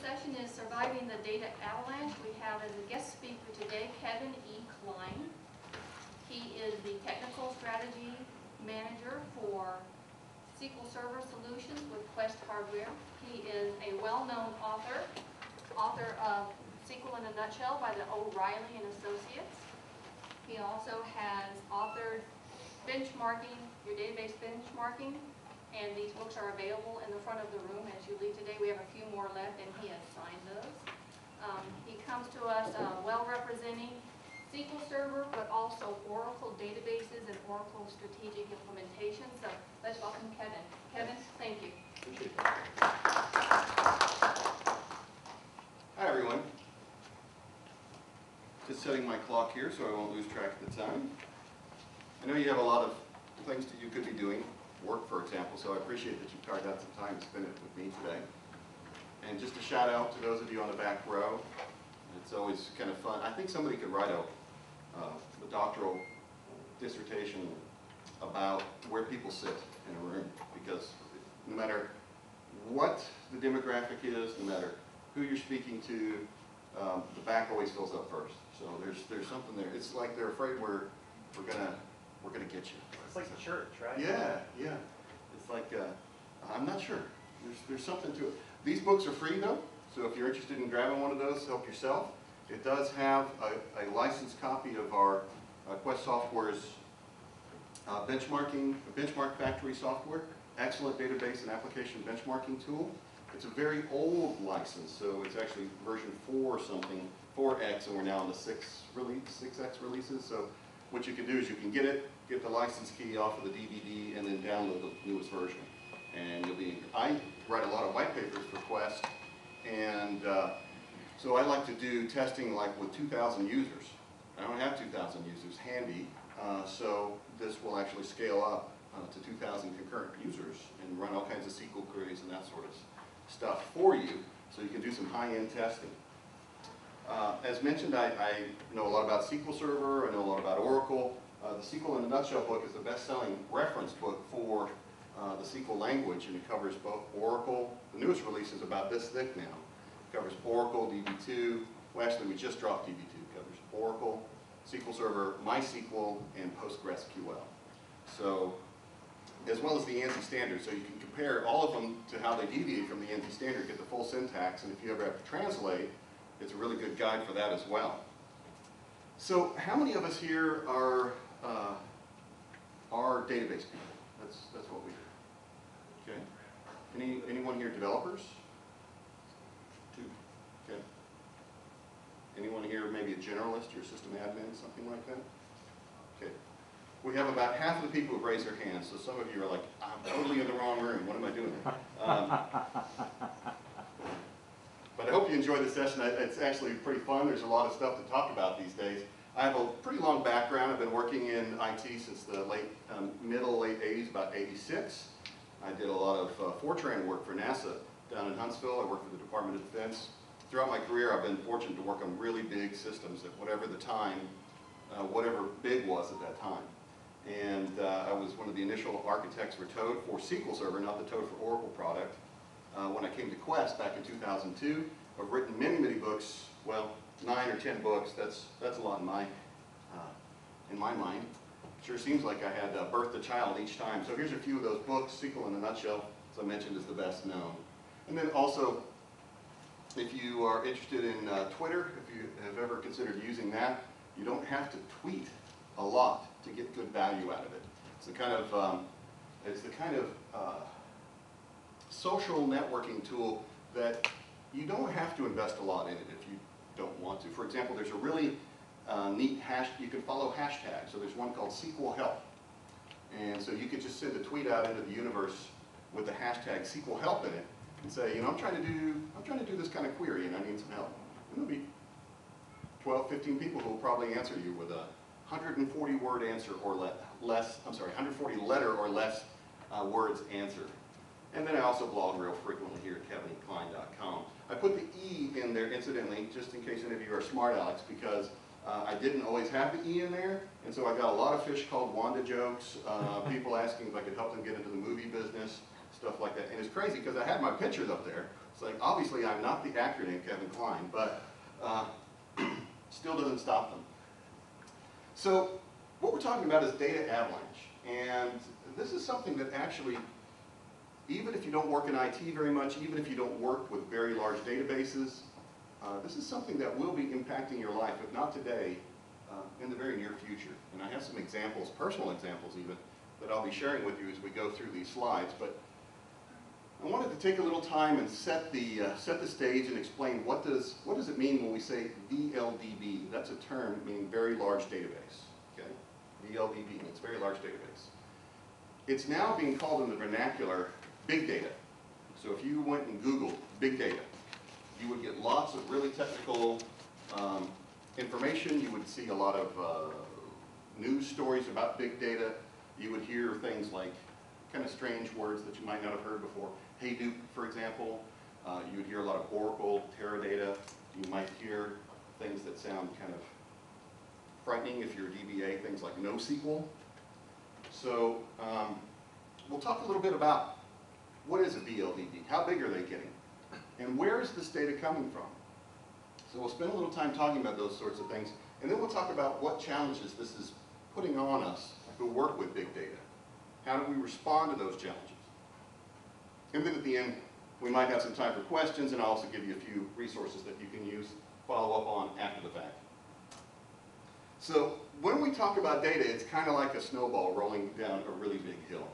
session is Surviving the Data Avalanche. We have as a guest speaker today Kevin E. Klein. He is the Technical Strategy Manager for SQL Server Solutions with Quest Hardware. He is a well-known author of SQL in a Nutshell by the O'Reilly and Associates. He also has authored benchmarking, your database benchmarking, and these books are available in the front of the room as you leave today. We have a few more left, and he has signed those. He comes to us well representing SQL Server, but also Oracle databases and Oracle strategic implementation. So let's welcome Kevin. Kevin, thank you. Hi, everyone. Just setting my clock here so I won't lose track of the time. I know you have a lot of things that you could be doing, work for example, so I appreciate that you carved out some time to spend it with me today. And just a shout out to those of you on the back row. It's always kind of fun. I think somebody could write a doctoral dissertation about where people sit in a room, because no matter what the demographic is, no matter who you're speaking to, the back always fills up first. So there's something there. It's like they're afraid we're gonna get you. It's like the church, right? Yeah. It's like I'm not sure. There's something to it. These books are free though, so if you're interested in grabbing one of those, help yourself. It does have a licensed copy of our Quest Software's benchmark factory software. Excellent database and application benchmarking tool. It's a very old license, so it's actually version 4 or something, 4X, and we're now on the 6X releases. So what you can do is you can get the license key off of the DVD, and then download the newest version. And you'll be, I write a lot of white papers for Quest, and so I like to do testing like with 2,000 users. I don't have 2,000 users handy, so this will actually scale up to 2,000 concurrent users and run all kinds of SQL queries and that sort of stuff for you, so you can do some high-end testing. As mentioned, I know a lot about SQL Server, I know a lot about Oracle. The SQL in a Nutshell book is the best-selling reference book for the SQL language, and it covers both Oracle, the newest release is about this thick now. It covers Oracle, DB2, well actually we just dropped DB2, it covers Oracle, SQL Server, MySQL, and PostgreSQL. So, as well as the ANSI standard, so you can compare all of them to how they deviate from the ANSI standard, get the full syntax, and if you ever have to translate, it's a really good guide for that as well. So, how many of us here are database people? That's what we do. Okay. Anyone here developers? 2. Okay. Anyone here maybe a generalist or system admin, something like that? Okay. We have about half of the people who've raised their hands, so some of you are like, I'm totally in the wrong room. What am I doing? But I hope you enjoy the session. It's actually pretty fun. There's a lot of stuff to talk about these days. I have a pretty long background. I've been working in IT since the late 80s, about 86. I did a lot of Fortran work for NASA down in Huntsville. I worked for the Department of Defense. Throughout my career, I've been fortunate to work on really big systems at whatever the time, whatever big was at that time. And I was one of the initial architects for Toad for SQL Server, not the Toad for Oracle product. When I came to Quest back in 2002, I've written many books, well, 9 or 10 books. That's a lot in my mind. Sure seems like I had birthed a child each time. So here's a few of those books. SQL in a Nutshell, as I mentioned, is the best known. And then also, if you are interested in Twitter, if you have ever considered using that, you don't have to tweet a lot to get good value out of it. It's the kind of social networking tool that you don't have to invest a lot in it if you don't want to. For example, there's a really neat you can follow hashtags. So there's one called SQL Help. And so you could just send a tweet out into the universe with the hashtag SQL Help in it and say, I'm trying to do this kind of query and I need some help. And there'll be 12, 15 people who will probably answer you with a 140 word answer or less, 140 letter or less words answer. And then I also blog real frequently here at kevinklein.com. I put the E in there incidentally, just in case any of you are smart Alex, because I didn't always have the E in there, and so I got a lot of fish called Wanda jokes, people asking if I could help them get into the movie business, stuff like that. And it's crazy because I had my pictures up there. It's like, obviously I'm not the actor named Kevin Kline, but still doesn't stop them. So what we're talking about is data avalanche. And this is something that actually, even if you don't work in IT very much, even if you don't work with very large databases, this is something that will be impacting your life, if not today, in the very near future. And I have some examples, personal examples even, that I'll be sharing with you as we go through these slides. But I wanted to take a little time and set the stage and explain what does it mean when we say VLDB. That's a term meaning very large database. Okay, VLDB, it's very large database. It's now being called in the vernacular big data. So if you went and Googled big data, you would get lots of really technical information. You would see a lot of news stories about big data. You would hear things like kind of strange words that you might not have heard before. Hadoop, for example. You would hear a lot of Oracle, Teradata. You might hear things that sound kind of frightening if you're a DBA, things like NoSQL. So we'll talk a little bit about what is a VLDB, how big are they getting, and where is this data coming from? So we'll spend a little time talking about those sorts of things, and then we'll talk about what challenges this is putting on us who work with big data. How do we respond to those challenges? And then at the end, we might have some time for questions, and I'll also give you a few resources that you can use, follow up on after the fact. So when we talk about data, it's kind of like a snowball rolling down a really big hill.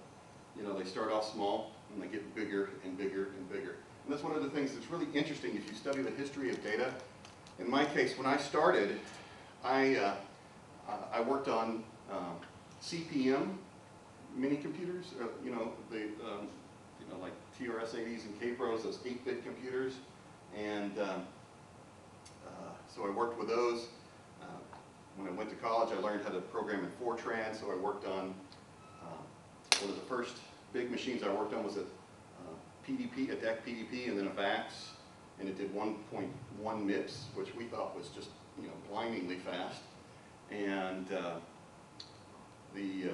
You know, they start off small, and they get bigger and bigger and bigger. And that's one of the things that's really interesting if you study the history of data. In my case, when I started, I worked on CPM mini computers, you know, like TRS-80s and K-Pros, those 8-bit computers. And so I worked with those. When I went to college, I learned how to program in Fortran, so I worked on one of the first big machines I worked on was a PDP, a DEC PDP, and then a VAX, and it did 1.1 MIPS, which we thought was just, you know, blindingly fast. And the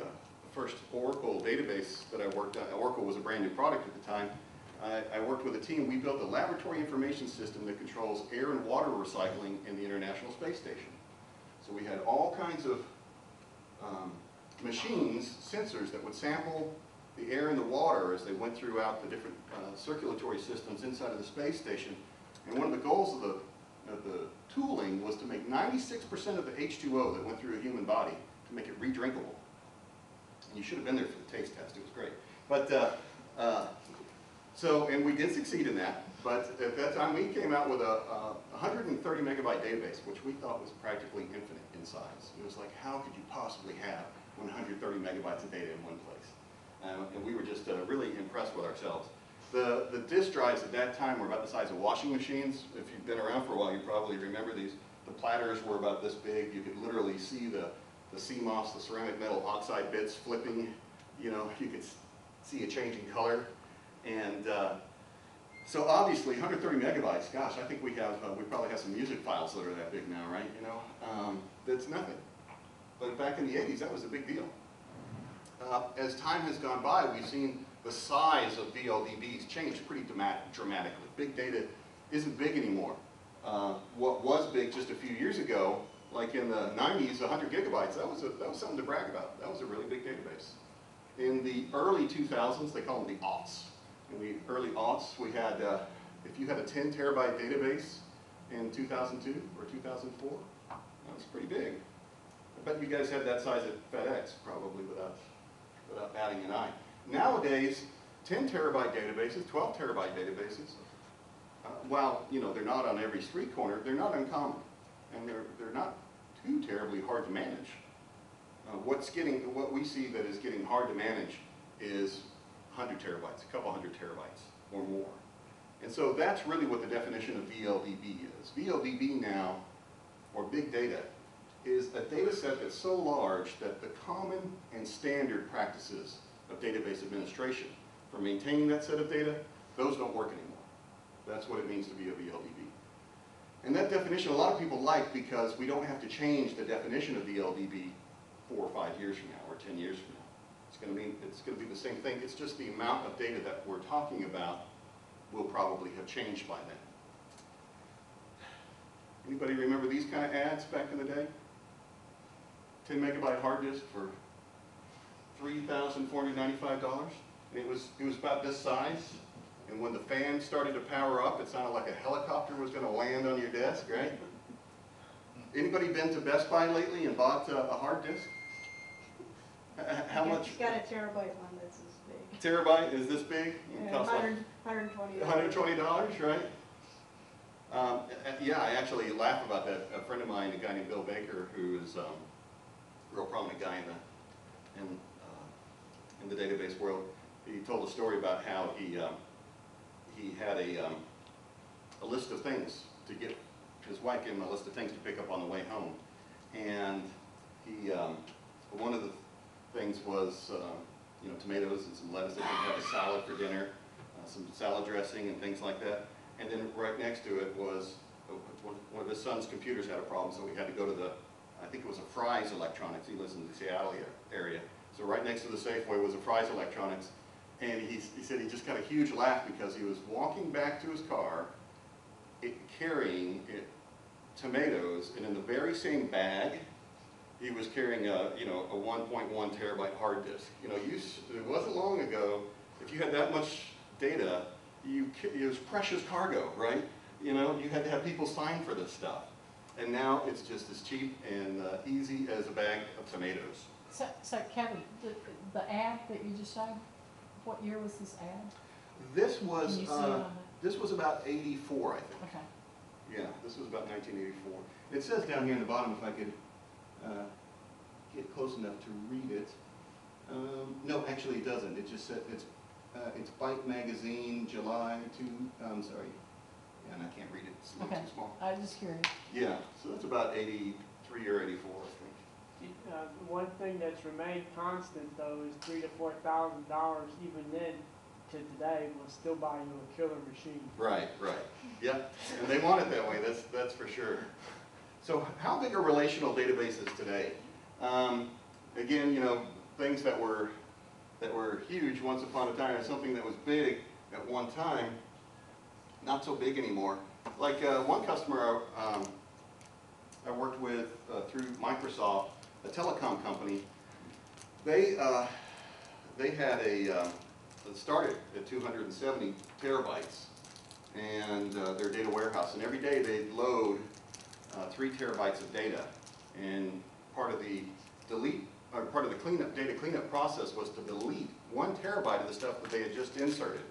first Oracle database that I worked on, Oracle was a brand new product at the time. I worked with a team. We built a laboratory information system that controls air and water recycling in the International Space Station. So we had all kinds of machines, sensors that would sample the air and the water as they went throughout the different circulatory systems inside of the space station. And one of the goals of the tooling was to make 96% of the H2O that went through a human body to make it redrinkable. And you should have been there for the taste test. It was great. But and we did succeed in that. But at that time, we came out with a 130 megabyte database, which we thought was practically infinite in size. It was like, how could you possibly have 130 megabytes of data in one place? And we were just really impressed with ourselves. The disk drives at that time were about the size of washing machines. If you've been around for a while, you probably remember these. The platters were about this big. You could literally see the CMOS, the ceramic metal oxide bits flipping. You know, you could see a changing color. And so obviously 130 megabytes, gosh, I think we probably have some music files that are that big now, right? You know, that's nothing. But back in the 80s, that was a big deal. As time has gone by, we've seen the size of VLDBs change pretty dramatically. Big data isn't big anymore. What was big just a few years ago, like in the 90s, 100 gigabytes, that was something to brag about. That was a really big database. In the early 2000s, they call them the aughts. In the early aughts, we had, if you had a 10 terabyte database in 2002 or 2004, that was pretty big. I bet you guys had that size at FedEx, probably without batting an eye. Nowadays, 10 terabyte databases, 12 terabyte databases, while you know they're not on every street corner, they're not uncommon, and they're not too terribly hard to manage. What we see that is getting hard to manage is 100 terabytes, a couple hundred terabytes or more. And so that's really what the definition of VLDB is. VLDB now, or big data, is a data set that's so large that the common and standard practices of database administration for maintaining that set of data, those don't work anymore. That's what it means to be a VLDB. And that definition a lot of people like because we don't have to change the definition of VLDB 4 or 5 years from now or 10 years from now. It's going to be the same thing. It's just the amount of data that we're talking about will probably have changed by then. Anybody remember these kind of ads back in the day? 10 megabyte hard disk for $3,495. And it was about this size. And when the fan started to power up, it sounded like a helicopter was going to land on your desk, right? Anybody been to Best Buy lately and bought a hard disk? How much? It's got a terabyte one that's this big. Terabyte is this big? It Yeah, costs like $120. $120, right? Yeah, I actually laugh about that. A friend of mine, a guy named Bill Baker, who is a real prominent guy in the database world, he told a story about how he had a list of things to get. His wife gave him a list of things to pick up on the way home, and he one of the things was tomatoes and some lettuce. They could have a salad for dinner, some salad dressing and things like that. And then right next to it was one of his son's computers had a problem, so we had to go to I think it was a Fry's Electronics. He lives in the Seattle area. So right next to the Safeway was a Fry's Electronics. And he said he just got a huge laugh because he was walking back to his car carrying tomatoes, and in the very same bag, he was carrying a 1.1 terabyte hard disk. It wasn't long ago, if you had that much data, it was precious cargo, right? You had to have people sign for this stuff. And now it's just as cheap and easy as a bag of tomatoes. So Kevin, the ad that you just showed, what year was this ad? This was Can you see it on this was about 84, I think. Okay. Yeah, this was about 1984. It says down here in the bottom, if I could get close enough to read it. No, actually it doesn't. It just said it's Byte Magazine, July 2. I'm sorry, and I can't read it. It's a little too small. I was just curious. Yeah, so that's about 83 or 84, I think. One thing that's remained constant though is $3,000 to $4,000. Even then, to today, will still buy you a killer machine. Right, right. Yeah, and they want it that way. That's for sure. So, how big are relational databases today? Again, things that were huge once upon a time, or something that was big at one time, not so big anymore. Like one customer I worked with through Microsoft, a telecom company. They had it started at 270 terabytes, and their data warehouse. And every day they'd load 3 terabytes of data. And part of the data cleanup process was to delete 1 terabyte of the stuff that they had just inserted.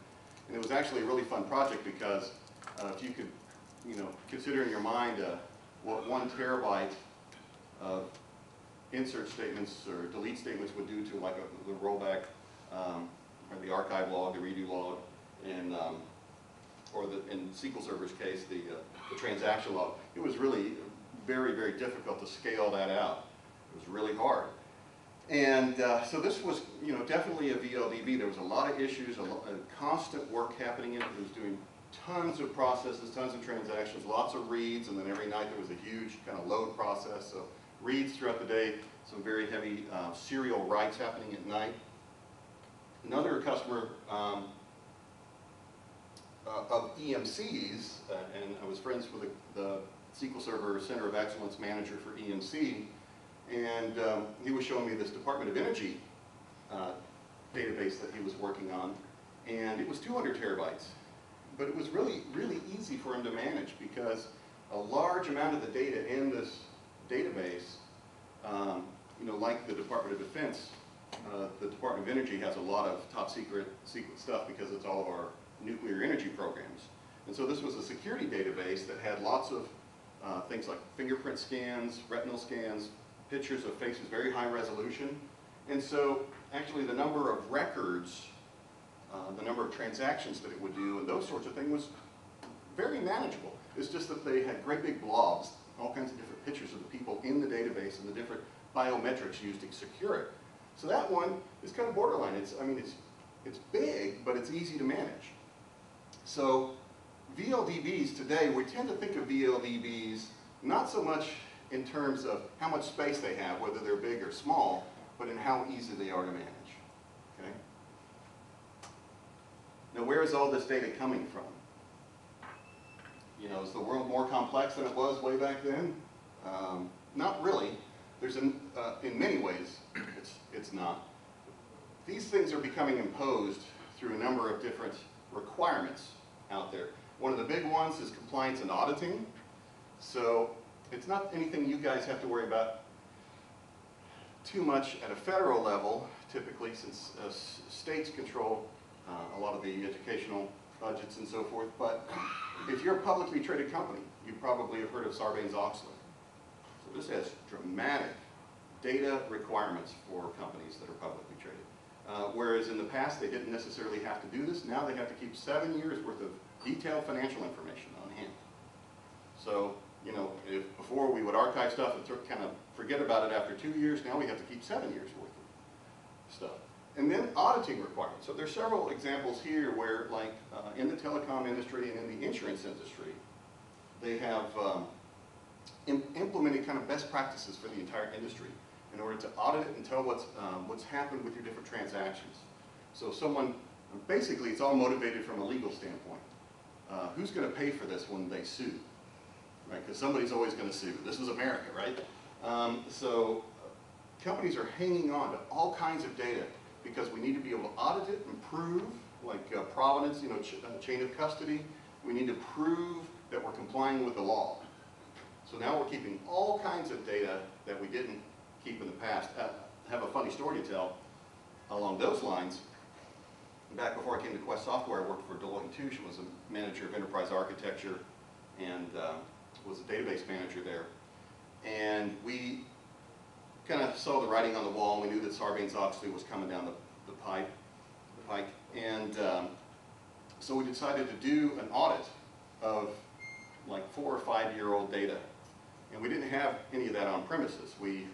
And it was actually a really fun project because if you could, consider in your mind what 1 terabyte of insert statements or delete statements would do to like the rollback or the archive log, the redo log, and or in SQL Server's case, the transaction log. It was really very, very difficult to scale that out. It was really hard. And so this was, definitely a VLDB. There was a lot of issues, constant work happening in it. It was doing tons of processes, tons of transactions, lots of reads, and then every night there was a huge kind of load process. So reads throughout the day, some very heavy serial writes happening at night. Another customer of EMC's, and I was friends with the SQL Server Center of Excellence manager for EMC, and he was showing me this Department of Energy database that he was working on, and it was 200 terabytes. But it was really, really easy for him to manage because a large amount of the data in this database, like the Department of Defense, the Department of Energy has a lot of top secret stuff because it's all of our nuclear energy programs. And so this was a security database that had lots of things like fingerprint scans, retinal scans, pictures of faces, very high resolution. And so actually the number of records, the number of transactions that it would do, and those sorts of things was very manageable. It's just that they had great big blobs, all kinds of different pictures of the people in the database and the different biometrics used to secure it. So that one is kind of borderline. It's big, but it's easy to manage. So VLDBs today, we tend to think of VLDBs not so much in terms of how much space they have, whether they're big or small, but in how easy they are to manage. Now, where is all this data coming from? You know, is the world more complex than it was way back then? Not really. There's in many ways, it's not. These things are becoming imposed through a number of different requirements out there. One of the big ones is compliance and auditing. So it's not anything you guys have to worry about too much at a federal level, typically, since states control a lot of the educational budgets and so forth. But if you're a publicly traded company, you probably have heard of Sarbanes-Oxley. So this has dramatic data requirements for companies that are publicly traded. Whereas in the past, they didn't necessarily have to do this. Now they have to keep 7 years worth of detailed financial information on hand. So, you know, if before we would archive stuff and kind of forget about it after 2 years, now we have to keep 7 years worth of stuff. And then auditing requirements. So there's several examples here where, like in the telecom industry and in the insurance industry, they have implemented kind of best practices for the entire industry in order to audit it and tell what's happened with your different transactions. So someone, basically it's all motivated from a legal standpoint. Who's going to pay for this when they sue? Right, because somebody's always going to sue. This is America, right? So companies are hanging on to all kinds of data because we need to be able to audit it and prove, like provenance, you know, chain of custody. We need to prove that we're complying with the law. So now we're keeping all kinds of data that we didn't keep in the past. I have a funny story to tell along those lines. Back before I came to Quest Software, I worked for Deloitte & Touche, was a manager of enterprise architecture, and was a database manager there. And we kind of saw the writing on the wall, and we knew that Sarbanes-Oxley was coming down the pike. And so we decided to do an audit of like 4 or 5 year old data. And we didn't have any of that on premises. We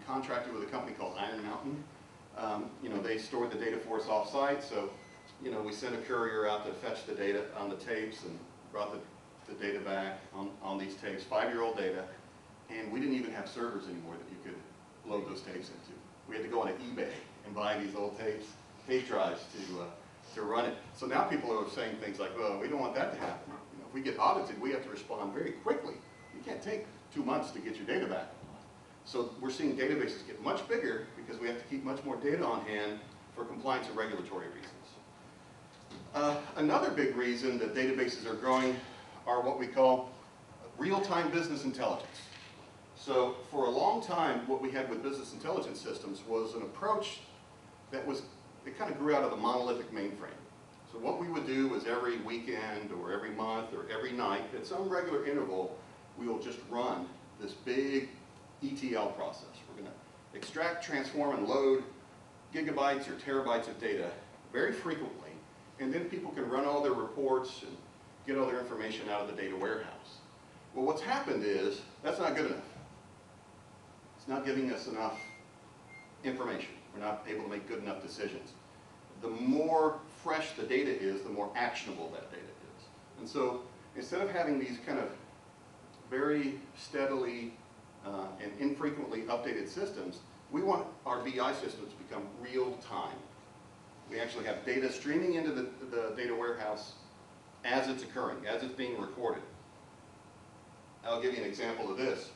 contracted with a company called Iron Mountain. You know, they stored the data for us off-site, so you know, we sent a courier out to fetch the data on the tapes and brought the data back on these tapes, 5 year old data, and we didn't even have servers anymore that you could load those tapes into. We had to go on eBay and buy these old tapes, tape drives to run it. So now people are saying things like, well, we don't want that to happen. You know, if we get audited, we have to respond very quickly. You can't take 2 months to get your data back. So we're seeing databases get much bigger because we have to keep much more data on hand for compliance and regulatory reasons. Another big reason that databases are growing are what we call real-time business intelligence. So for a long time, what we had with business intelligence systems was an approach that it kind of grew out of the monolithic mainframe. So what we would do was every weekend or every month or every night, at some regular interval, we will just run this big ETL process. We're going to extract, transform, and load gigabytes or terabytes of data very frequently, and then people can run all their reports and get all their information out of the data warehouse. Well, what's happened is that's not good enough. It's not giving us enough information. We're not able to make good enough decisions. The more fresh the data is, the more actionable that data is. And so instead of having these kind of very steadily and infrequently updated systems, we want our BI systems to become real time. We actually have data streaming into the data warehouse as it's occurring, as it's being recorded. I'll give you an example of this.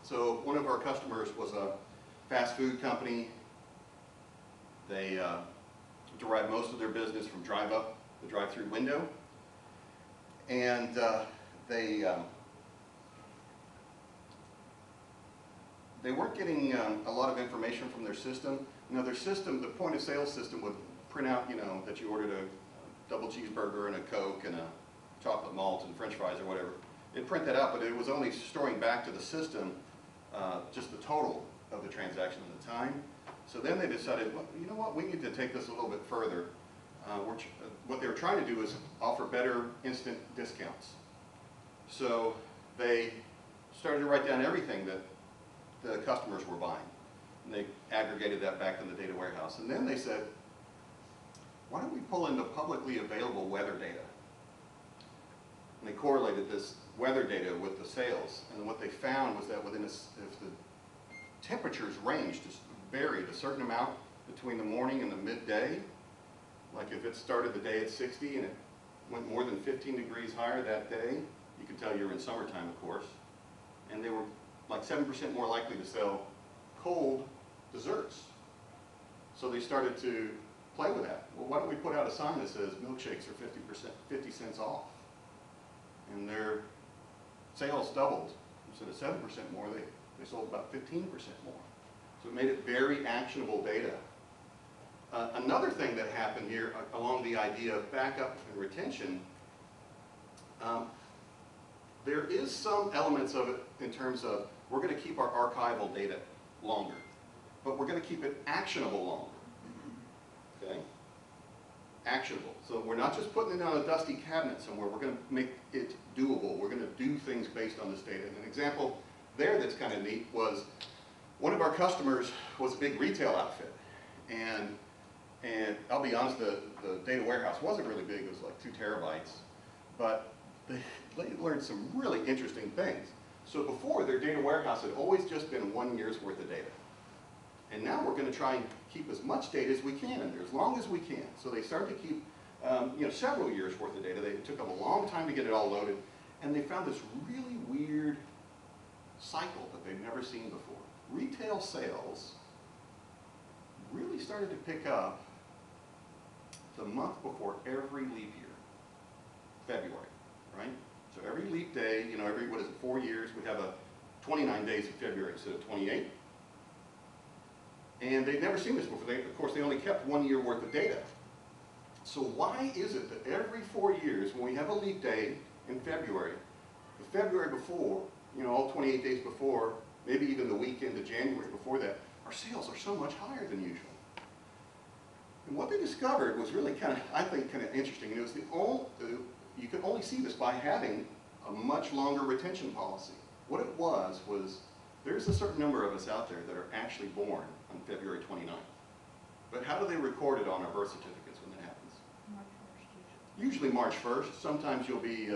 So one of our customers was a fast food company. They derive most of their business from drive-up, the drive-through window. And they weren't getting a lot of information from their system. Now their system, the point of sale system, would print out, you know, that you ordered a double cheeseburger and a Coke and a chocolate malt and French fries or whatever. It'd print that out, but it was only storing back to the system just the total of the transaction at the time. So then they decided, well, you know what, we need to take this a little bit further. What they were trying to do is offer better instant discounts. So they started to write down everything that the customers were buying. And they aggregated that back in the data warehouse. And then they said, why don't we pull in the publicly available weather data? And they correlated this weather data with the sales. And what they found was that if the temperatures ranged, just varied a certain amount between the morning and the midday, Like if it started the day at 60 and it went more than 15 degrees higher that day, you could tell you're in summertime, of course. And they were like 7% more likely to sell cold desserts. So they started to play with that. Well, why don't we put out a sign that says milkshakes are 50 cents off? And their sales doubled. Instead of 7% more, they sold about 15% more. So it made it very actionable data. Another thing that happened here along the idea of backup and retention, there is some elements of it in terms of we're going to keep our archival data longer, but we're going to keep it actionable longer. Okay? Actionable. So we're not just putting it on a dusty cabinet somewhere, we're going to make it doable. We're going to do things based on this data. And an example there that's kind of neat was one of our customers was a big retail outfit. And I'll be honest, the data warehouse wasn't really big, it was like 2 terabytes. But they learned some really interesting things. So before, their data warehouse had always just been 1 year's worth of data. And now we're going to try and keep as much data as we can in there, as long as we can. So they started to keep several years worth of data. It took them a long time to get it all loaded. And they found this really weird cycle that they'd never seen before. Retail sales really started to pick up the month before every leap year, February, right? So every leap day, every, 4 years, we have 29 days in February instead of 28. And they'd never seen this before. Of course, they only kept 1 year worth of data. So why is it that every 4 years, when we have a leap day in February, the February before, all 28 days before, maybe even the weekend of January before that, our sales are so much higher than usual? And what they discovered was really kind of interesting. And it was you could only see this by having a much longer retention policy. What it was there's a certain number of us out there that are actually born on February 29th. But how do they record it on our birth certificates when that happens? March 1st usually. Usually March 1st. Sometimes you'll be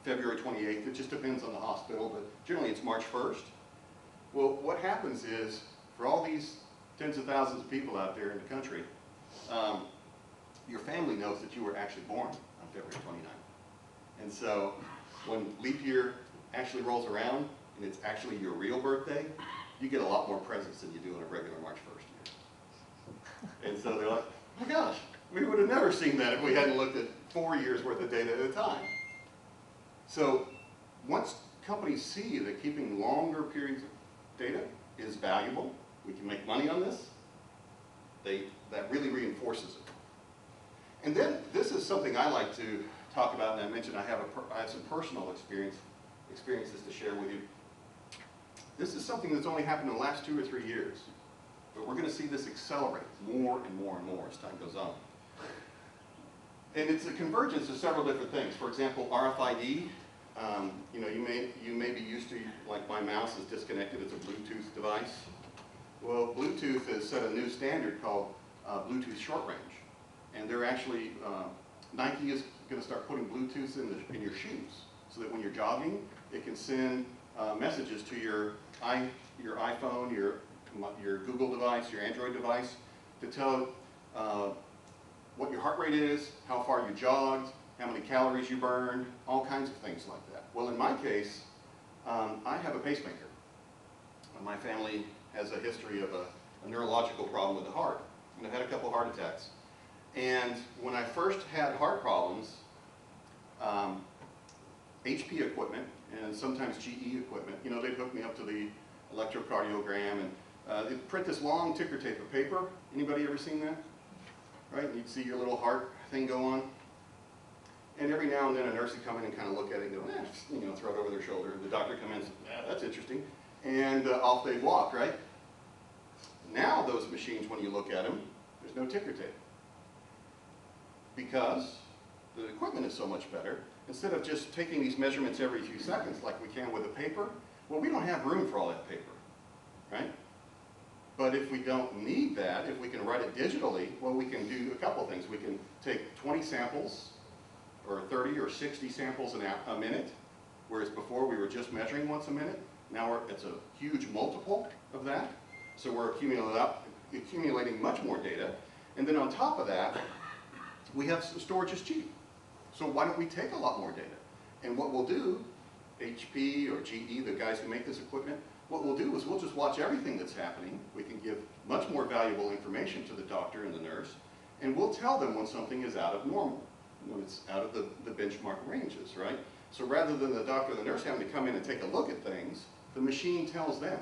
February 28th. It just depends on the hospital, but generally it's March 1st. Well, what happens is, for all these tens of thousands of people out there in the country, your family knows that you were actually born on February 29th. And so when leap year actually rolls around and it's actually your real birthday, you get a lot more presents than you do on a regular March 1st year. And so they're like, oh my gosh, we would have never seen that if we hadn't looked at 4 years worth of data at a time. So once companies see that keeping longer periods of data is valuable, we can make money on this, that really reinforces it. And then this is something I like to talk about, and I mentioned I have some personal experiences to share with you. This is something that's only happened in the last 2 or 3 years, but we're going to see this accelerate more and more and more as time goes on. And it's a convergence of several different things. For example, RFID. You may be used to, like my mouse is disconnected, it's a Bluetooth device. Well, Bluetooth has set a new standard called Bluetooth short range. And they're actually, Nike is going to start putting Bluetooth in your shoes, so that when you're jogging, it can send messages to your iPhone, your Google device, your Android device, to tell what your heart rate is, how far you jogged, how many calories you burned, all kinds of things like that. Well, in my case, I have a pacemaker. My family has a history of a neurological problem with the heart, and I've had a couple of heart attacks. And when I first had heart problems, HP equipment and sometimes GE equipment, they'd hook me up to the electrocardiogram, and they'd print this long ticker tape of paper. Anybody ever seen that? Right? And you'd see your little heart thing go on. And every now and then a nurse would come in and kind of look at it and go, throw it over their shoulder. And the doctor comes in and says, that's interesting. And off they'd walk, right? Now those machines, when you look at them, there's no ticker tape. Because the equipment is so much better. Instead of just taking these measurements every few seconds like we can with a paper, well, we don't have room for all that paper, right? But if we don't need that, if we can write it digitally, well, we can do a couple things. We can take 20 samples, or 30 or 60 samples a minute, whereas before we were just measuring once a minute. Now it's a huge multiple of that, so we're accumulating much more data. And then on top of that, we have storage is cheap. So why don't we take a lot more data? And what we'll do, HP or GE, the guys who make this equipment, what we'll do is we'll just watch everything that's happening. We can give much more valuable information to the doctor and the nurse, and we'll tell them when something is out of normal, when it's out of the benchmark ranges, right? So rather than the doctor or the nurse having to come in and take a look at things, the machine tells them.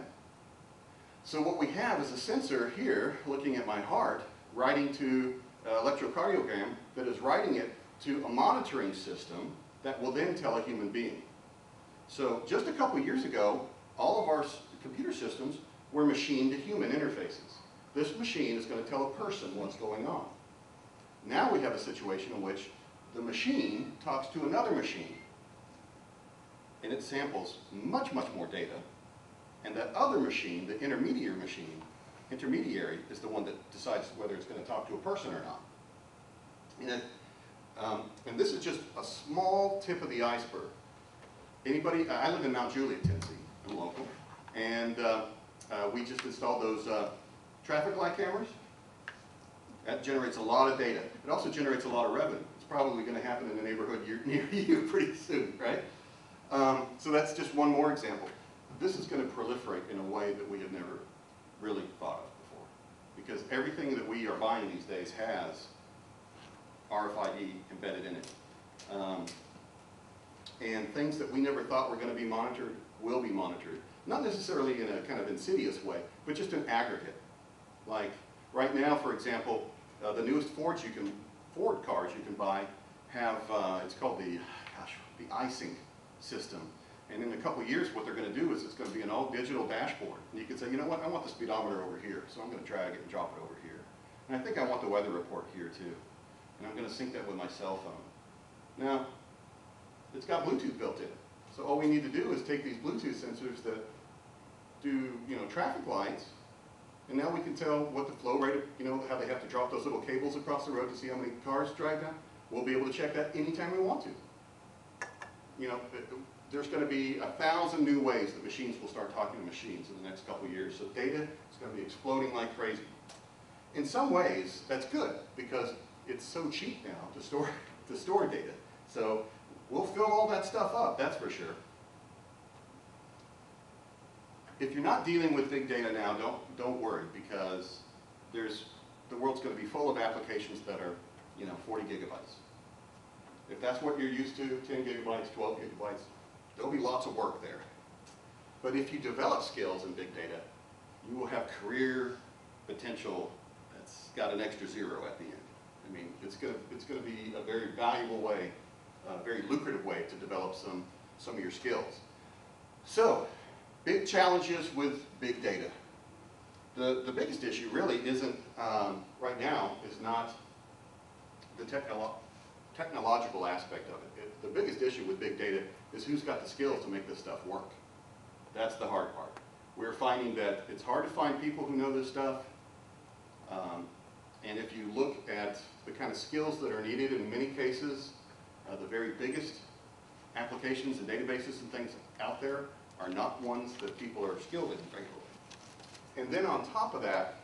So what we have is a sensor here, looking at my heart, writing to electrocardiogram that is writing it to a monitoring system that will then tell a human being. So just a couple years ago, all of our computer systems were machine-to-human interfaces. This machine is going to tell a person what's going on. Now we have a situation in which the machine talks to another machine, and it samples much, much more data, and that other machine, the intermediary is the one that decides whether it's going to talk to a person or not. And this is just a small tip of the iceberg. Anybody, I live in Mount Juliet, Tennessee, I'm local, and we just installed those traffic light cameras. That generates a lot of data. It also generates a lot of revenue. It's probably going to happen in the neighborhood near you pretty soon, right? So that's just one more example. This is going to proliferate in a way that we have never really thought of before, because everything that we are buying these days has RFID embedded in it. And things that we never thought were going to be monitored will be monitored. Not necessarily in a kind of insidious way, but just an aggregate. Like right now, for example, the newest Ford cars you can buy have, it's called the iSync system. And in a couple of years, what they're going to do is it's going to be an all-digital dashboard. And you can say, you know what, I want the speedometer over here, so I'm going to drag it and drop it over here. And I think I want the weather report here too. And I'm going to sync that with my cell phone. Now, it's got Bluetooth built in. So all we need to do is take these Bluetooth sensors that do, traffic lights, and now we can tell what the flow rate, how they have to drop those little cables across the road to see how many cars drive down. We'll be able to check that anytime we want to. There's going to be 1,000 new ways that machines will start talking to machines in the next couple of years. So data is going to be exploding like crazy. In some ways, that's good because it's so cheap now to store data. So we'll fill all that stuff up, that's for sure. If you're not dealing with big data now, don't worry, because the world's going to be full of applications that are 40 gigabytes. If that's what you're used to, 10 gigabytes, 12 gigabytes, there'll be lots of work there. But if you develop skills in big data, you will have career potential that's got an extra zero at the end. I mean, it's going to be a very valuable way, a very lucrative way to develop some of your skills. So, big challenges with big data. The biggest issue really isn't, right now, is not the technological aspect of it. The biggest issue with big data is who's got the skills to make this stuff work. That's the hard part. We're finding that it's hard to find people who know this stuff. And if you look at the kind of skills that are needed, in many cases, the very biggest applications and databases and things out there are not ones that people are skilled in regularly. And then on top of that,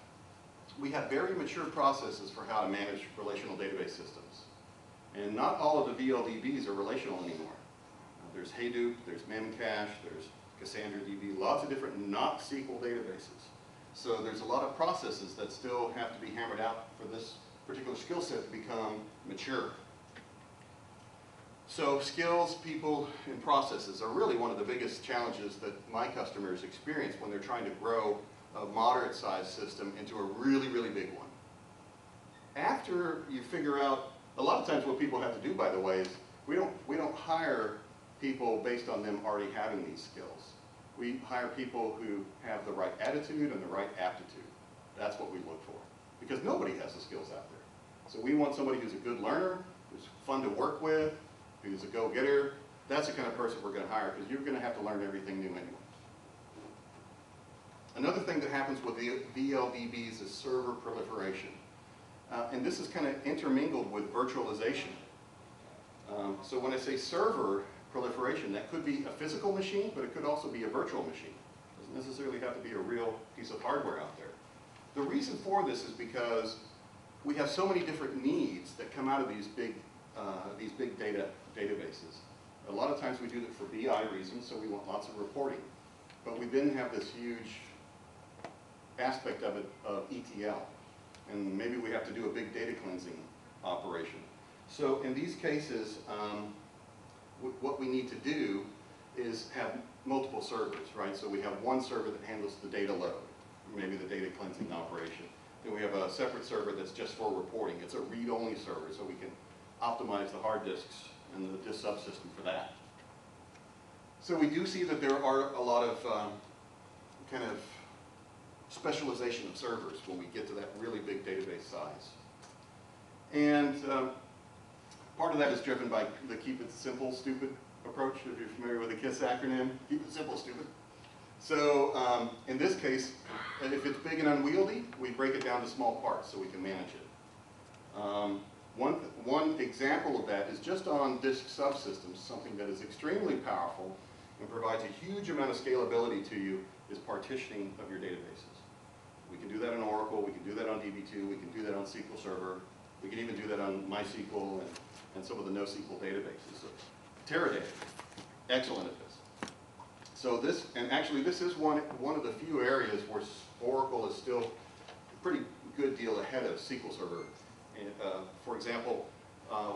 we have very mature processes for how to manage relational database systems. And not all of the VLDBs are relational anymore. There's Hadoop, there's Memcache, there's Cassandra DB, lots of different not SQL databases. So there's a lot of processes that still have to be hammered out for this particular skill set to become mature. So skills, people, and processes are really one of the biggest challenges that my customers experience when they're trying to grow a moderate-sized system into a really, really big one. After you figure out, a lot of times what people have to do, by the way, is we don't hire people based on them already having these skills. We hire people who have the right attitude and the right aptitude. That's what we look for, because nobody has the skills out there. So we want somebody who's a good learner, who's fun to work with, who's a go-getter. That's the kind of person we're going to hire, because you're going to have to learn everything new anyway. Another thing that happens with the VLDBs is server proliferation. And this is kind of intermingled with virtualization. So when I say server proliferation, that could be a physical machine, but it could also be a virtual machine. It doesn't necessarily have to be a real piece of hardware out there. The reason for this is because we have so many different needs that come out of these big databases. A lot of times we do it for BI reasons, so we want lots of reporting. But we then have this huge aspect of it, of ETL. And maybe we have to do a big data cleansing operation. So in these cases, what we need to do is have multiple servers, right? So we have one server that handles the data load, maybe the data cleansing operation. Then we have a separate server that's just for reporting. It's a read-only server, so we can optimize the hard disks and the disk subsystem for that. So we do see that there are a lot of kind of specialization of servers when we get to that really big database size. And part of that is driven by the keep it simple, stupid approach. If you're familiar with the KISS acronym, keep it simple, stupid. So in this case, if it's big and unwieldy, we break it down to small parts so we can manage it. One example of that is just on disk subsystems, something that is extremely powerful and provides a huge amount of scalability to you is partitioning of your databases. We can do that in Oracle, we can do that on DB2, we can do that on SQL Server, we can even do that on MySQL and some of the NoSQL databases. So, Teradata, excellent at this. So this, and actually this is one of the few areas where Oracle is still a pretty good deal ahead of SQL Server. And, for example,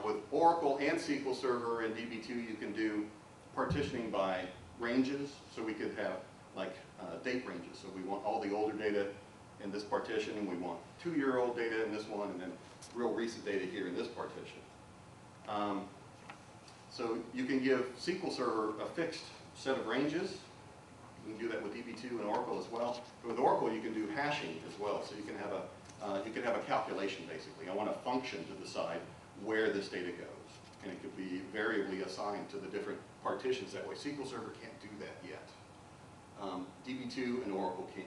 with Oracle and SQL Server and DB2, you can do partitioning by ranges. So we could have like date ranges. So we want all the older data in this partition, and we want 2-year-old data in this one, and then real recent data here in this partition. So you can give SQL Server a fixed set of ranges. You can do that with DB2 and Oracle as well. But with Oracle, you can do hashing as well. So you can have a calculation basically. I want a function to decide where this data goes, and it could be variably assigned to the different partitions that way. SQL Server can't do that yet. DB2 and Oracle can.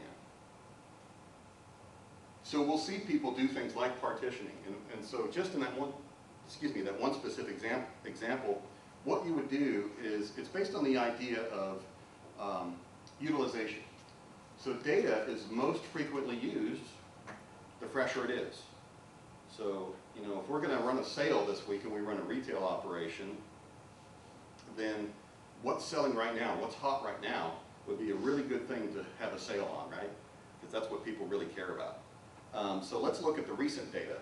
So we'll see people do things like partitioning, and so just in that one, that one specific example, what you would do is, it's based on the idea of utilization. So data is most frequently used the fresher it is. So, you know, if we're going to run a sale this week and we run a retail operation, then what's selling right now, what's hot right now, would be a really good thing to have a sale on, right? Because that's what people really care about. So let's look at the recent data.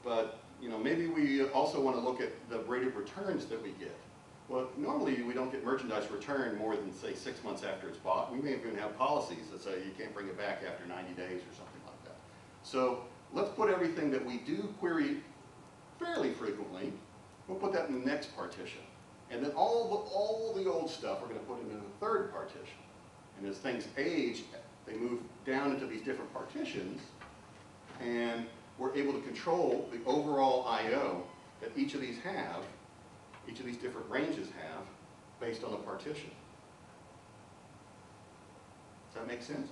But, you know, maybe we also want to look at the rate of returns that we get. Well, normally we don't get merchandise returned more than, say, 6 months after it's bought. We may even have policies that say you can't bring it back after 90 days or something like that. So let's put everything that we do query fairly frequently, we'll put that in the next partition. And then all the old stuff we're going to put into the third partition. And as things age, they move down into these different partitions, and we're able to control the overall I/O that each of these have, each of these different ranges have, based on the partition. Does that make sense?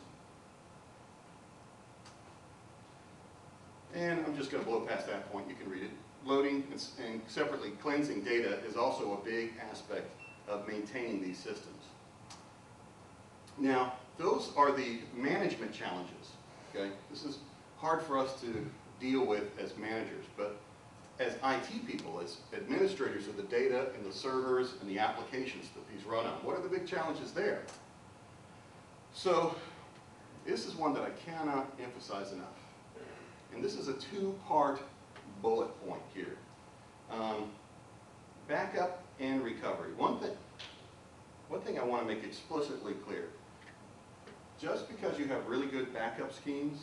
And I'm just going to blow past that point, you can read it. Loading and separately cleansing data is also a big aspect of maintaining these systems. Now, those are the management challenges, okay? This is hard for us to deal with as managers, but as IT people, as administrators of the data and the servers and the applications that these run on, what are the big challenges there? So, this is one that I cannot emphasize enough. And this is a 2-part bullet point here. Backup and recovery. One thing I want to make explicitly clear. Just because you have really good backup schemes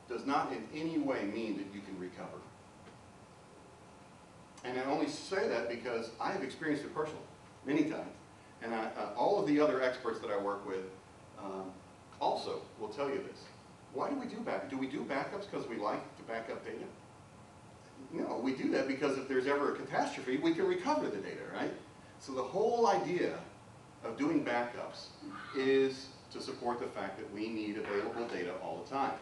does not in any way mean that you can recover. And I only say that because I have experienced it personally, many times. And all of the other experts that I work with also will tell you this. Why do we do backups? Do we do backups because we like to back up data? No, we do that because if there's ever a catastrophe, we can recover the data, right? So the whole idea of doing backups is to support the fact that we need available data all the time.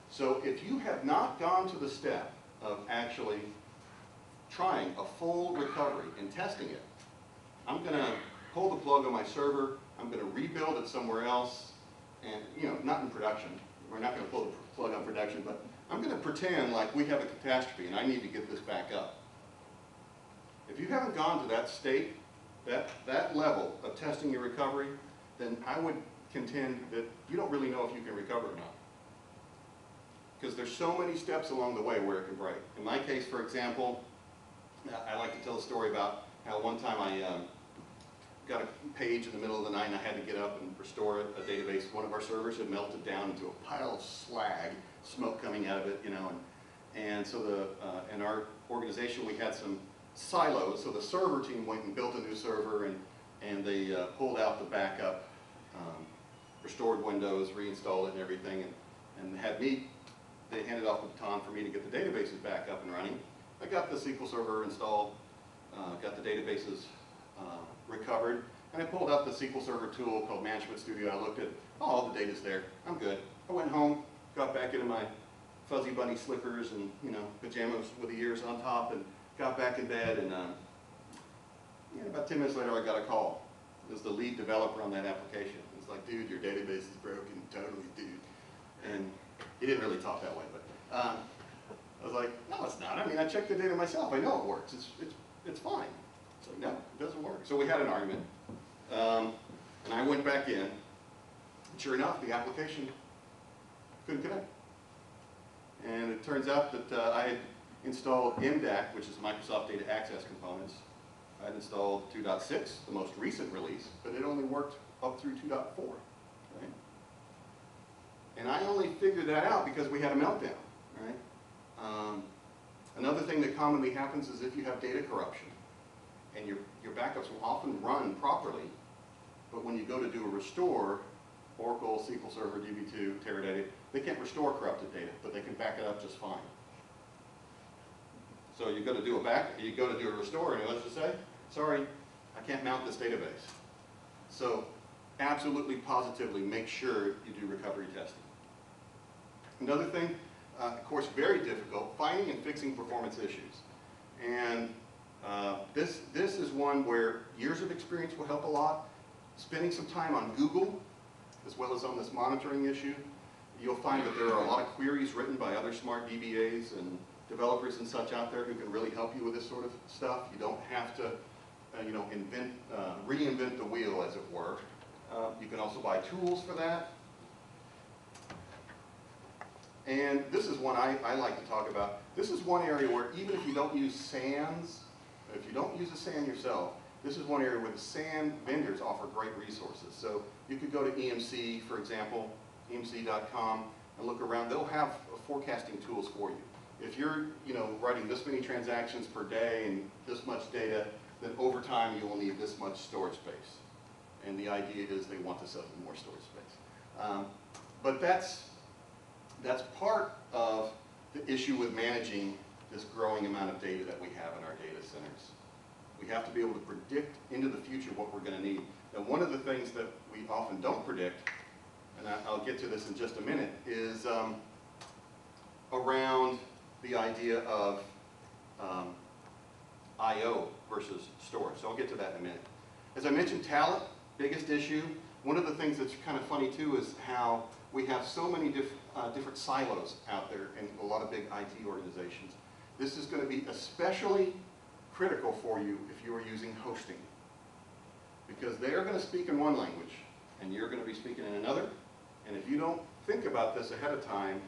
So if you have not gone to the step of actually trying a full recovery and testing it, I'm going to pull the plug on my server, I'm going to rebuild it somewhere else, and, you know, not in production. We're not going to pull the plug on production, but I'm going to pretend like we have a catastrophe and I need to get this back up. If you haven't gone to that state, that level of testing your recovery, then I would contend that you don't really know if you can recover or not. Because there's so many steps along the way where it can break. In my case, for example, I like to tell a story about how one time I got a page in the middle of the night and I had to get up and restore a database. One of our servers had melted down into a pile of slag, smoke coming out of it, you know, and so in our organization we had some silos, so the server team went and built a new server and they pulled out the backup, restored Windows, reinstalled it and everything, and they handed off the baton for me to get the databases back up and running. I got the SQL Server installed, got the databases recovered, and I pulled out the SQL Server tool called Management Studio. I looked at, oh, all the data's there, I'm good. I went home, got back into my fuzzy bunny slippers and, you know, pajamas with the ears on top, and got back in bed, and about 10 minutes later I got a call. It was the lead developer on that application. It's like, dude, your database is broken, totally, dude. And he didn't really talk that way, but I was like, no, it's not. I mean, I checked the data myself. I know it works. It's fine. So no, it doesn't work. So we had an argument, and I went back in. And sure enough, the application couldn't connect. And it turns out that I had installed MDAC, which is Microsoft Data Access Components. I had installed 2.6, the most recent release, but it only worked up through 2.4. Right? And I only figured that out because we had a meltdown. Right? Another thing that commonly happens is if you have data corruption, and your backups will often run properly, but when you go to do a restore, Oracle, SQL Server, DB2, Teradata, they can't restore corrupted data, but they can back it up just fine. So you go to do a restore, and let's just say, sorry, I can't mount this database. So absolutely, positively make sure you do recovery testing. Another thing, of course, very difficult, finding and fixing performance issues. And this is one where years of experience will help a lot. Spending some time on Google, as well as on this monitoring issue, you'll find that there are a lot of queries written by other smart DBAs and developers and such out there who can really help you with this sort of stuff. You don't have to, reinvent the wheel, as it were. You can also buy tools for that. And this is one I like to talk about. This is one area where even if you don't use SANs, if you don't use a SAN yourself, this is one area where the SAN vendors offer great resources. So you could go to EMC, for example, emc.com, and look around. They'll have forecasting tools for you. If you're writing this many transactions per day and this much data, then over time you will need this much storage space. And the idea is they want to sell you more storage space. But that's part of the issue with managing this growing amount of data that we have in our data centers. We have to be able to predict into the future what we're going to need. Now, one of the things that we often don't predict, and I'll get to this in just a minute, is around the idea of I/O versus storage. So I'll get to that in a minute. As I mentioned, talent, biggest issue. One of the things that's kind of funny too is how we have so many different silos out there in a lot of big IT organizations. This is going to be especially critical for you if you are using hosting, because they are going to speak in one language and you're going to be speaking in another, and if you don't think about this ahead of time,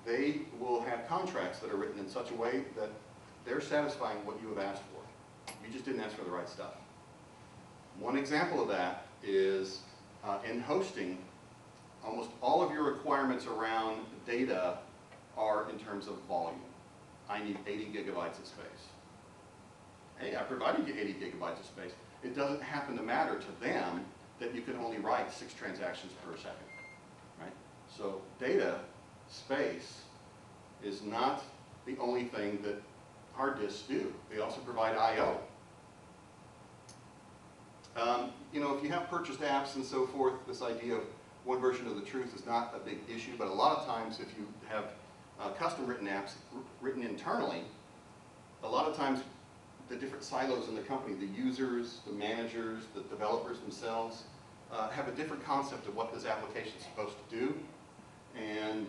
they will have contracts that are written in such a way that they're satisfying what you have asked for. You just didn't ask for the right stuff. One example of that is in hosting, almost all of your requirements around data are in terms of volume. I need 80 gigabytes of space. Hey, I provided you 80 gigabytes of space. It doesn't happen to matter to them that you can only write 6 transactions per second, right? So data, space, is not the only thing that hard disks do. They also provide I/O. If you have purchased apps and so forth, this idea of one version of the truth is not a big issue, but a lot of times if you have custom written apps written internally, a lot of times the different silos in the company, the users, the managers, the developers themselves, have a different concept of what this application is supposed to do. And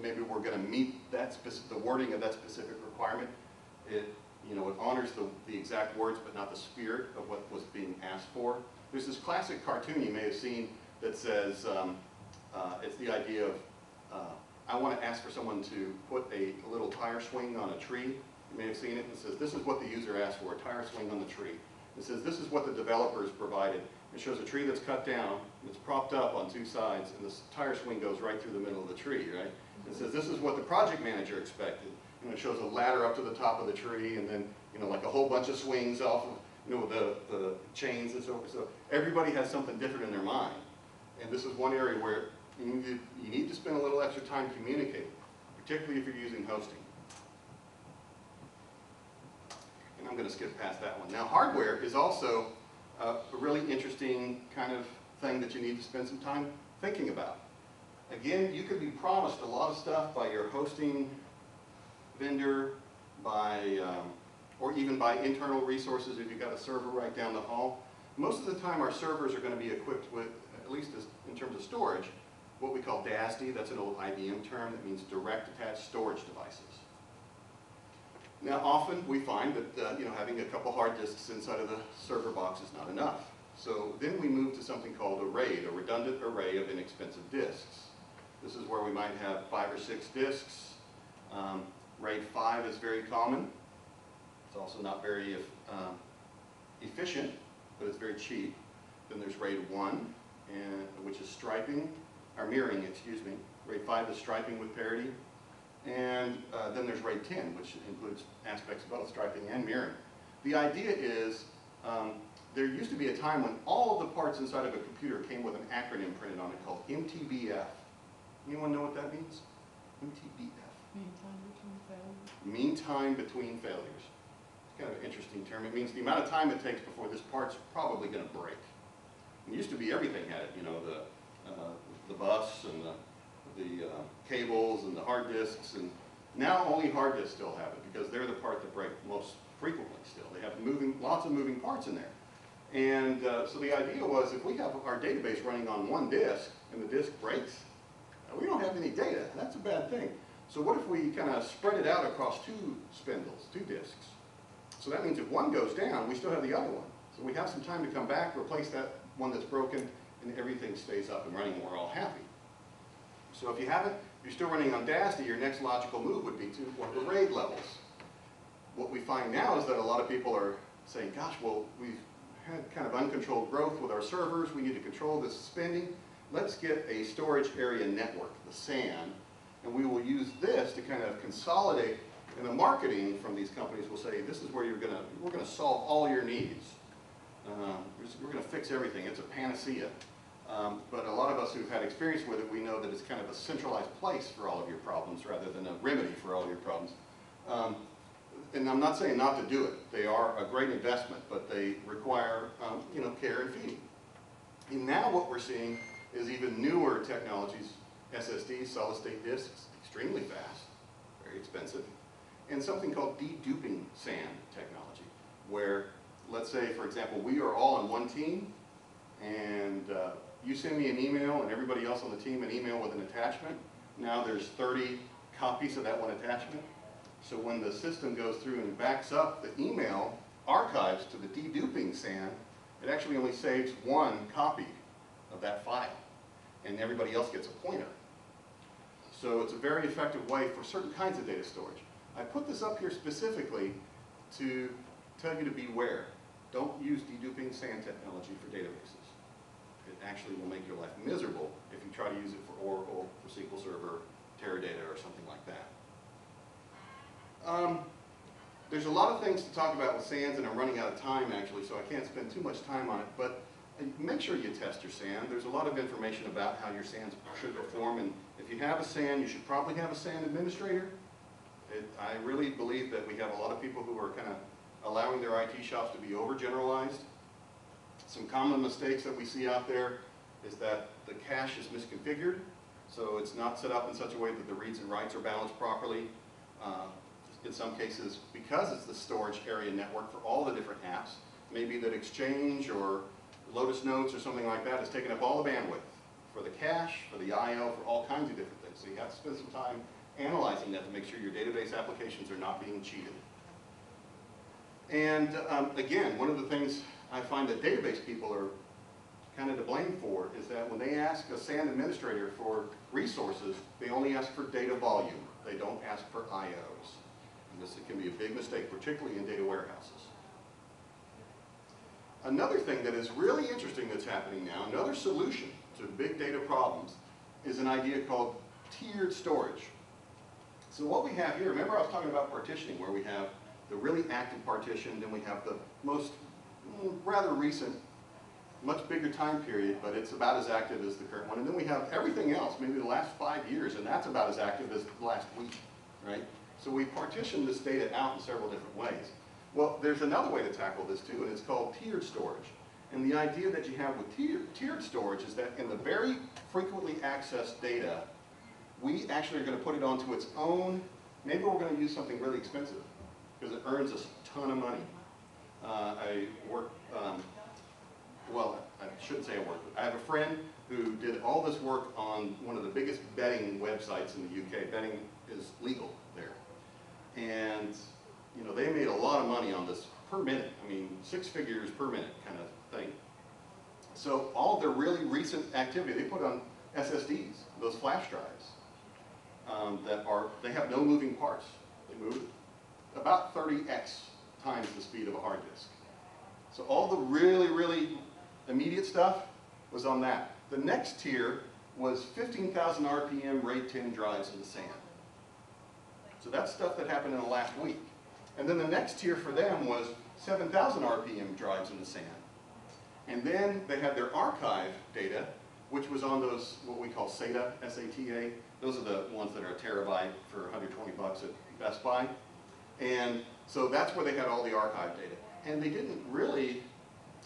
maybe we're going to meet that the wording of that specific requirement. It, it honors the exact words, but not the spirit of what was being asked for. There's this classic cartoon you may have seen that says, it's the idea of, I want to ask for someone to put a little tire swing on a tree. You may have seen it. It says, this is what the user asked for, a tire swing on the tree. It says, this is what the developers provided. It shows a tree that's cut down, and it's propped up on two sides, and this tire swing goes right through the middle of the tree, right? It says, this is what the project manager expected. And it shows a ladder up to the top of the tree, and then, like a whole bunch of swings off of, the chains and so forth. So everybody has something different in their mind. And this is one area where you need to spend a little extra time communicating, particularly if you're using hosting. And I'm going to skip past that one. Now, hardware is also a really interesting kind of thing that you need to spend some time thinking about. Again, you could be promised a lot of stuff by your hosting vendor, or even by internal resources if you've got a server right down the hall. Most of the time our servers are going to be equipped with, at least in terms of storage, what we call DASD. That's an old IBM term that means direct attached storage devices. Now often we find that having a couple hard disks inside of the server box is not enough. So then we move to something called a RAID, a redundant array of inexpensive disks. This is where we might have 5 or 6 disks. RAID 5 is very common. It's also not very efficient, but it's very cheap. Then there's RAID 1, which is striping, or mirroring, excuse me. RAID 5 is striping with parity. And then there's RAID 10, which includes aspects of both striping and mirroring. The idea is, there used to be a time when all of the parts inside of a computer came with an acronym printed on it called MTBF. Anyone know what that means? MTBF. Meantime between failures. Meantime between failures. It's kind of an interesting term. It means the amount of time it takes before this part's probably going to break. It used to be everything had it, the bus and the cables and the hard disks, and now only hard disks still have it because they're the part that break most frequently still. They have lots of moving parts in there. And so the idea was if we have our database running on one disk and the disk breaks, we don't have any data. That's a bad thing. So what if we kind of spread it out across 2 spindles, 2 disks? So that means if one goes down, we still have the other one. So we have some time to come back, replace that one that's broken, and everything stays up and running and we're all happy. So if you're still running on DASD, your next logical move would be to what the RAID levels. What we find now is that a lot of people are saying, gosh, well, we've had kind of uncontrolled growth with our servers. We need to control this spending. Let's get a storage area network, the SAN, and we will use this to kind of consolidate. And the marketing from these companies will say, this is where we're going to solve all your needs. We're going to fix everything. It's a panacea. But a lot of us who've had experience with it, we know that it's kind of a centralized place for all of your problems rather than a remedy for all of your problems. And I'm not saying not to do it. They are a great investment, but they require care and feeding. And now what we're seeing is even newer technologies, SSDs, solid-state disks, extremely fast, very expensive, and something called deduping SAN technology, where, let's say, for example, we are all on one team, and you send me an email and everybody else on the team an email with an attachment. Now there's 30 copies of that one attachment. So when the system goes through and backs up the email archives to the deduping SAN, it actually only saves 1 copy of that file, and everybody else gets a pointer. So it's a very effective way for certain kinds of data storage. I put this up here specifically to tell you to beware. Don't use deduping SAN technology for databases. It actually will make your life miserable if you try to use it for Oracle, for SQL Server, Teradata, or something like that. There's a lot of things to talk about with SANs, and I'm running out of time actually, so I can't spend too much time on it, but make sure you test your SAN. There's a lot of information about how your SANs should perform, and if you have a SAN, you should probably have a SAN administrator. I really believe that we have a lot of people who are kind of allowing their IT shops to be overgeneralized. Some common mistakes that we see out there is that the cache is misconfigured, so it's not set up in such a way that the reads and writes are balanced properly. In some cases, because it's the storage area network for all the different apps, maybe that Exchange or Lotus Notes or something like that has taken up all the bandwidth for the cache, for the I/O, for all kinds of different things. So you have to spend some time analyzing that to make sure your database applications are not being cheated. And again, one of the things I find that database people are kind of to blame for is that when they ask a SAN administrator for resources, they only ask for data volume. They don't ask for IOs. And this can be a big mistake, particularly in data warehouses. Another thing that is really interesting that's happening now, another solution to big data problems, is an idea called tiered storage. So what we have here, remember I was talking about partitioning, where we have the really active partition, then we have the most rather recent, much bigger time period, but it's about as active as the current one. And then we have everything else, maybe the last 5 years, and that's about as active as the last week, right? So we partition this data out in several different ways. Well, there's another way to tackle this too, and it's called tiered storage. And the idea that you have with tiered storage is that in the very frequently accessed data, we actually are going to put it onto its own, maybe we're going to use something really expensive, because it earns us a ton of money. I work, well, I shouldn't say I work, but I have a friend who did all this work on one of the biggest betting websites in the UK. Betting is legal there. And, you know, they made a lot of money on this per minute. I mean, 6 figures per minute kind of thing. So all their really recent activity, they put on SSDs, those flash drives, they have no moving parts. They move about 30x times the speed of a hard disk. So all the really, really immediate stuff was on that. The next tier was 15,000 RPM RAID 10 drives in the SAN. So that's stuff that happened in the last week. And then the next tier for them was 7,000 RPM drives in the SAN. And then they had their archive data, which was on those, what we call SATA, S-A-T-A. Those are the ones that are a terabyte for 120 bucks at Best Buy. And so that's where they had all the archive data. And they didn't really,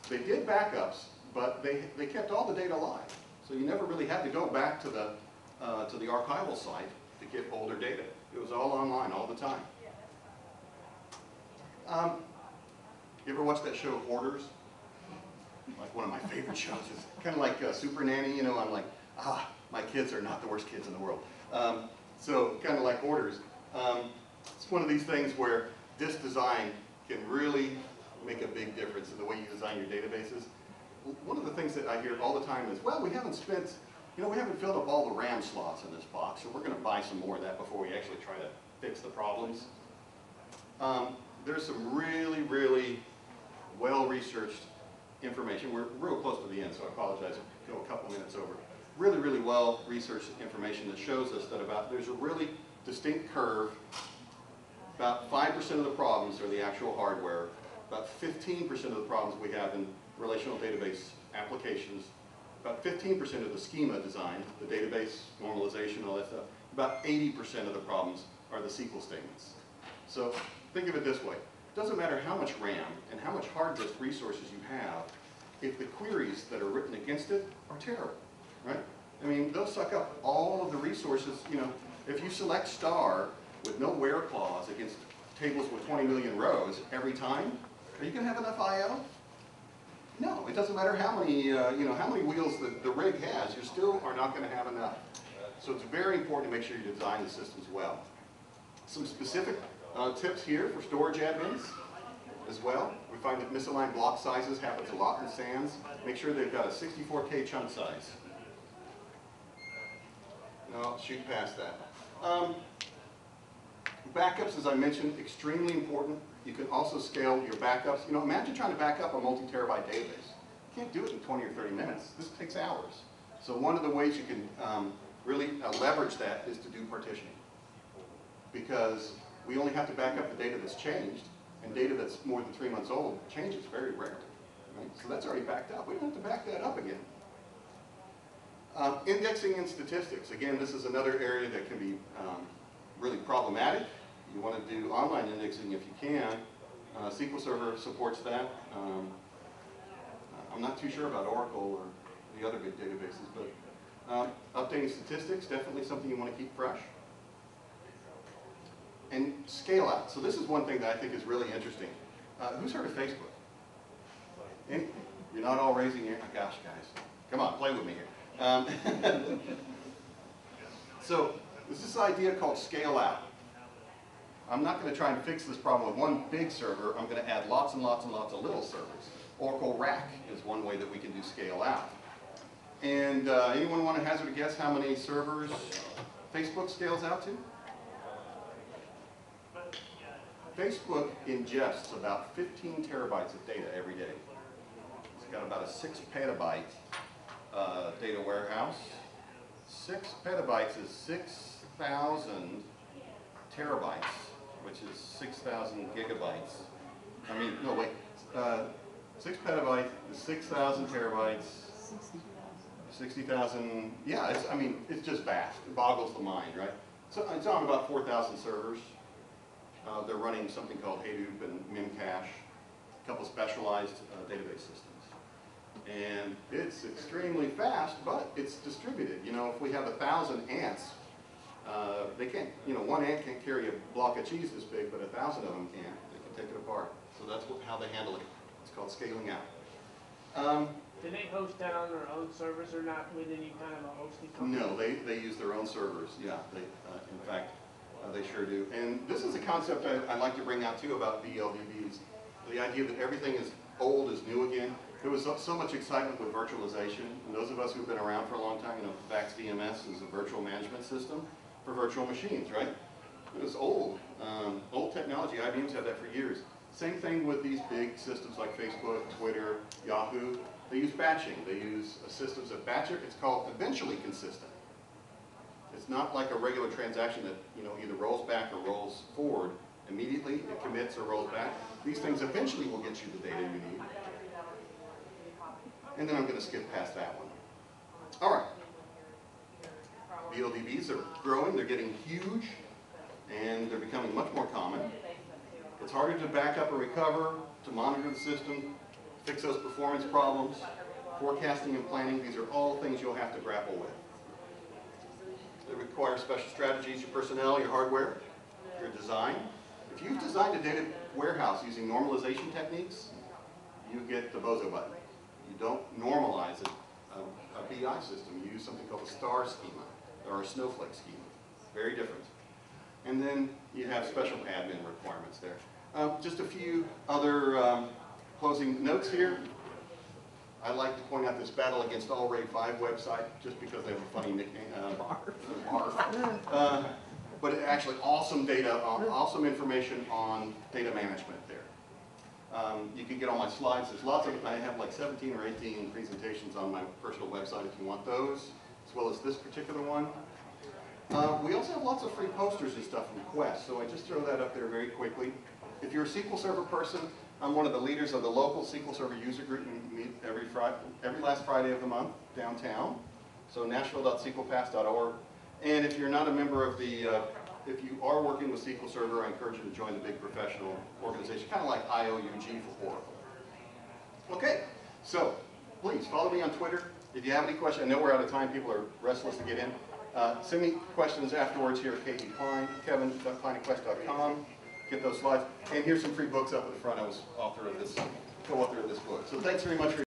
they did backups, but they kept all the data alive. So you never really had to go back to the archival site to get older data. It was all online all the time. You ever watch that show Hoarders? Like one of my favorite shows. It's kind of like Super Nanny, you know, I'm like, my kids are not the worst kids in the world. So kind of like Hoarders. It's one of these things where disk design can really make a big difference in the way you design your databases. One of the things that I hear all the time is, well, we haven't spent, you know, we haven't filled up all the RAM slots in this box, so we're going to buy some more of that before we actually try to fix the problems. There's some really, really well-researched information. We're real close to the end, so I apologize if I go a couple minutes over. Really, really well-researched information that shows us that there's a really distinct curve. About 5% of the problems are the actual hardware. About 15% of the problems we have in relational database applications. About 15% of the schema design, the database normalization, all that stuff. About 80% of the problems are the SQL statements. So think of it this way. It doesn't matter how much RAM and how much hard disk resources you have if the queries that are written against it are terrible, right? I mean, they'll suck up all of the resources. You know, if you select star with no where clause against tables with 20 million rows every time, are you going to have enough I/O? No, it doesn't matter how many, how many wheels the rig has, you still are not going to have enough. So it's very important to make sure you design the systems well. Some specific tips here for storage admins as well. We find that misaligned block sizes happens a lot in SANs. Make sure they've got a 64K chunk size. No, I'll shoot past that. Backups, as I mentioned, extremely important. You can also scale your backups. You know, imagine trying to back up a multi-terabyte database. You can't do it in 20 or 30 minutes. This takes hours. So one of the ways you can really leverage that is to do partitioning. Because we only have to back up the data that's changed, and data that's more than 3 months old changes very rarely. Right? So that's already backed up. We don't have to back that up again. Indexing and statistics. Again, this is another area that can be really problematic. You want to do online indexing if you can. SQL Server supports that. I'm not too sure about Oracle or the other big databases, but updating statistics, definitely something you want to keep fresh. And scale out. So this is one thing that I think is really interesting. Who's heard of Facebook? You're not all raising your, gosh guys, come on, play with me here. So there's this idea called scale out. I'm not going to try and fix this problem with one big server. I'm going to add lots and lots and lots of little servers. Oracle Rack is one way that we can do scale out. And anyone want to hazard a guess how many servers Facebook scales out to? Facebook ingests about 15 terabytes of data every day. It's got about a 6 petabyte data warehouse. 6 petabytes is 6,000 terabytes, which is 6,000 gigabytes. I mean, no, wait. 6 petabytes is 6,000 terabytes. 60,000. Yeah, it's just vast. It boggles the mind, right? So it's on about 4,000 servers. They're running something called Hadoop and Memcache, a couple specialized database systems. And it's extremely fast, but it's distributed. You know, if we have 1,000 ants, they can't, one ant can't carry a block of cheese this big, but 1,000 of them can. They can take it apart. So that's how they handle it. It's called scaling out. Do they host that on their own servers or not with any kind of a hosting company? No, they use their own servers. Yeah, in fact, they sure do. And this is a concept I'd like to bring out too about VLDBs. The idea that everything is old is new again. There was so much excitement with virtualization. And those of us who've been around for a long time, VAX VMS is a virtual management system for virtual machines, right? It was old. Old technology. IBM's had that for years. Same thing with these big systems like Facebook, Twitter, Yahoo. They use batching. They use systems that batch it. It's called eventually consistent. It's not like a regular transaction that either rolls back or rolls forward immediately. It commits or rolls back. These things eventually will get you the data you need. And then I'm going to skip past that one. All right. VLDBs are growing. They're getting huge, and they're becoming much more common. It's harder to back up or recover, to monitor the system, fix those performance problems, forecasting and planning. These are all things you'll have to grapple with. They require special strategies, your personnel, your hardware, your design. If you've designed a data warehouse using normalization techniques, you get the bozo button. You don't normalize a BI system. You use something called a star schema or a snowflake schema. Very different. And then you have special admin requirements there. Just a few other closing notes here. I like to point out this Battle Against All RAID 5 website, just because they have a funny nickname, BARF. But actually awesome data, awesome information on data management there. You can get all my slides. There's lots of, I have like 17 or 18 presentations on my personal website if you want those, as well as this particular one. We also have lots of free posters and stuff from Quest, so I just throw that up there very quickly. If you're a SQL Server person, I'm one of the leaders of the local SQL Server user group. We meet every last Friday of the month downtown. So nashville.sqlpass.org. And if you're not a member of the, if you are working with SQL Server, I encourage you to join the big professional organization, kind of like IOUG for Oracle. Okay, so please follow me on Twitter. If you have any questions, I know we're out of time. People are restless to get in. Send me questions afterwards here at KT Klein, kevin.kleinquest.com. Get those slides. And here's some free books up at the front. I was co-author of this book. So thanks very much for